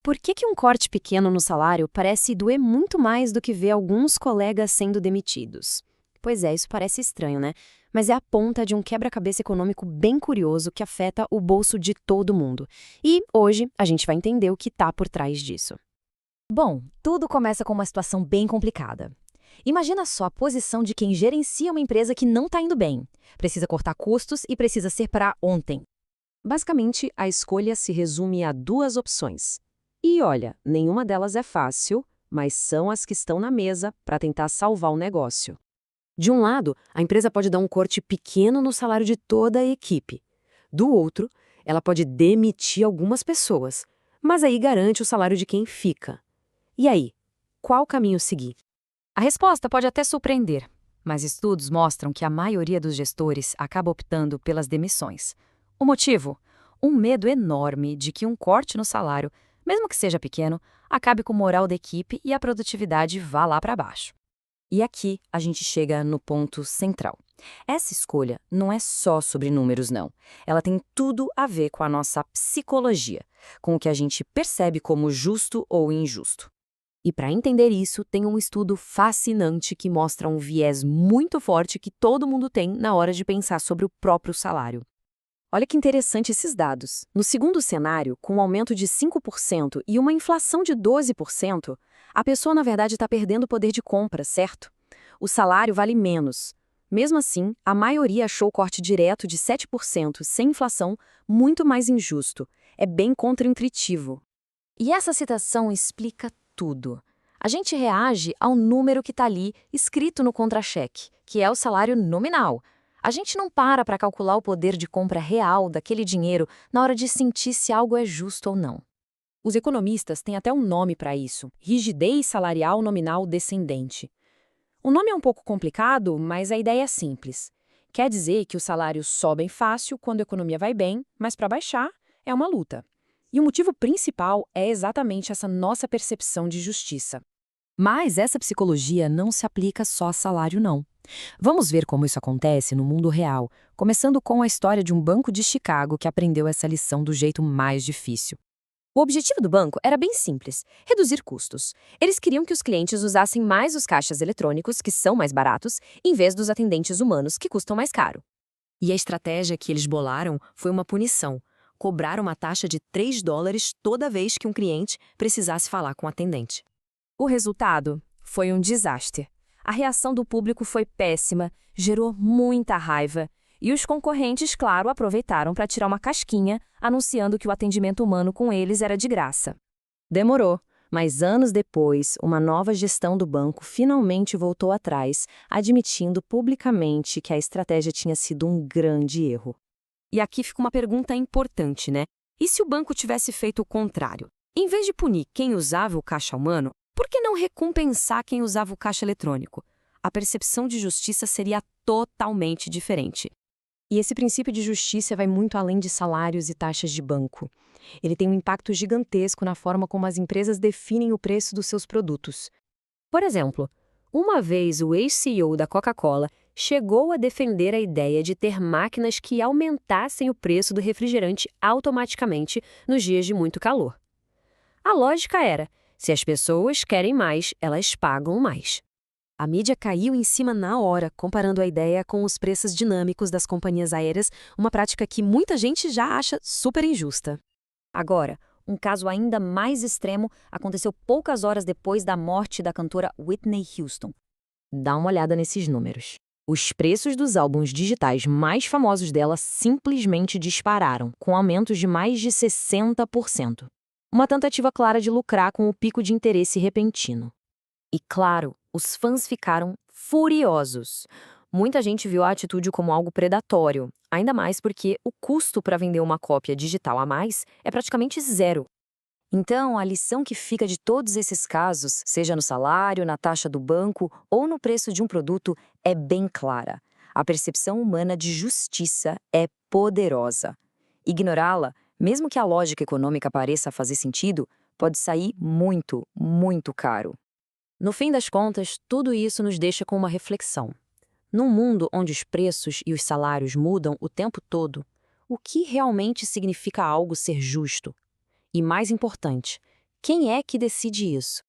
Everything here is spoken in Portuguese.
Por que um corte pequeno no salário parece doer muito mais do que ver alguns colegas sendo demitidos? Pois é, isso parece estranho, né? Mas é a ponta de um quebra-cabeça econômico bem curioso que afeta o bolso de todo mundo. E hoje a gente vai entender o que está por trás disso. Bom, tudo começa com uma situação bem complicada. Imagina só a posição de quem gerencia uma empresa que não está indo bem. Precisa cortar custos e precisa ser para ontem. Basicamente, a escolha se resume a duas opções. E olha, nenhuma delas é fácil, mas são as que estão na mesa para tentar salvar o negócio. De um lado, a empresa pode dar um corte pequeno no salário de toda a equipe. Do outro, ela pode demitir algumas pessoas, mas aí garante o salário de quem fica. E aí, qual caminho seguir? A resposta pode até surpreender, mas estudos mostram que a maioria dos gestores acaba optando pelas demissões. O motivo? Um medo enorme de que um corte no salário, mesmo que seja pequeno, acabe com o moral da equipe e a produtividade vá lá para baixo. E aqui a gente chega no ponto central. Essa escolha não é só sobre números, não. Ela tem tudo a ver com a nossa psicologia, com o que a gente percebe como justo ou injusto. E para entender isso, tem um estudo fascinante que mostra um viés muito forte que todo mundo tem na hora de pensar sobre o próprio salário. Olha que interessante esses dados. No segundo cenário, com um aumento de 5% e uma inflação de 12%, a pessoa, na verdade, está perdendo poder de compra, certo? O salário vale menos. Mesmo assim, a maioria achou o corte direto de 7% sem inflação muito mais injusto. É bem contraintuitivo. E essa citação explica tudo. A gente reage ao número que está ali escrito no contra-cheque, que é o salário nominal. A gente não para calcular o poder de compra real daquele dinheiro na hora de sentir se algo é justo ou não. Os economistas têm até um nome para isso: rigidez salarial nominal descendente. O nome é um pouco complicado, mas a ideia é simples. Quer dizer que os salários sobem fácil quando a economia vai bem, mas para baixar é uma luta. E o motivo principal é exatamente essa nossa percepção de justiça. Mas essa psicologia não se aplica só a salário, não. Vamos ver como isso acontece no mundo real, começando com a história de um banco de Chicago que aprendeu essa lição do jeito mais difícil. O objetivo do banco era bem simples: reduzir custos. Eles queriam que os clientes usassem mais os caixas eletrônicos, que são mais baratos, em vez dos atendentes humanos, que custam mais caro. E a estratégia que eles bolaram foi uma punição: cobrar uma taxa de $3 toda vez que um cliente precisasse falar com o atendente. O resultado foi um desastre. A reação do público foi péssima, gerou muita raiva, e os concorrentes, claro, aproveitaram para tirar uma casquinha, anunciando que o atendimento humano com eles era de graça. Demorou, mas anos depois, uma nova gestão do banco finalmente voltou atrás, admitindo publicamente que a estratégia tinha sido um grande erro. E aqui fica uma pergunta importante, né? E se o banco tivesse feito o contrário? Em vez de punir quem usava o caixa humano, por que não recompensar quem usava o caixa eletrônico? A percepção de justiça seria totalmente diferente. E esse princípio de justiça vai muito além de salários e taxas de banco. Ele tem um impacto gigantesco na forma como as empresas definem o preço dos seus produtos. Por exemplo, uma vez o ex-CEO da Coca-Cola chegou a defender a ideia de ter máquinas que aumentassem o preço do refrigerante automaticamente nos dias de muito calor. A lógica era: se as pessoas querem mais, elas pagam mais. A mídia caiu em cima na hora, comparando a ideia com os preços dinâmicos das companhias aéreas, uma prática que muita gente já acha super injusta. Agora, um caso ainda mais extremo aconteceu poucas horas depois da morte da cantora Whitney Houston. Dá uma olhada nesses números. Os preços dos álbuns digitais mais famosos dela simplesmente dispararam, com aumentos de mais de 60%. Uma tentativa clara de lucrar com o pico de interesse repentino. E claro, os fãs ficaram furiosos. Muita gente viu a atitude como algo predatório, ainda mais porque o custo para vender uma cópia digital a mais é praticamente zero. Então, a lição que fica de todos esses casos, seja no salário, na taxa do banco ou no preço de um produto, é bem clara. A percepção humana de justiça é poderosa. Ignorá-la, mesmo que a lógica econômica pareça fazer sentido, pode sair muito, muito caro. No fim das contas, tudo isso nos deixa com uma reflexão. Num mundo onde os preços e os salários mudam o tempo todo, o que realmente significa algo ser justo? E mais importante, Quem é que decide isso?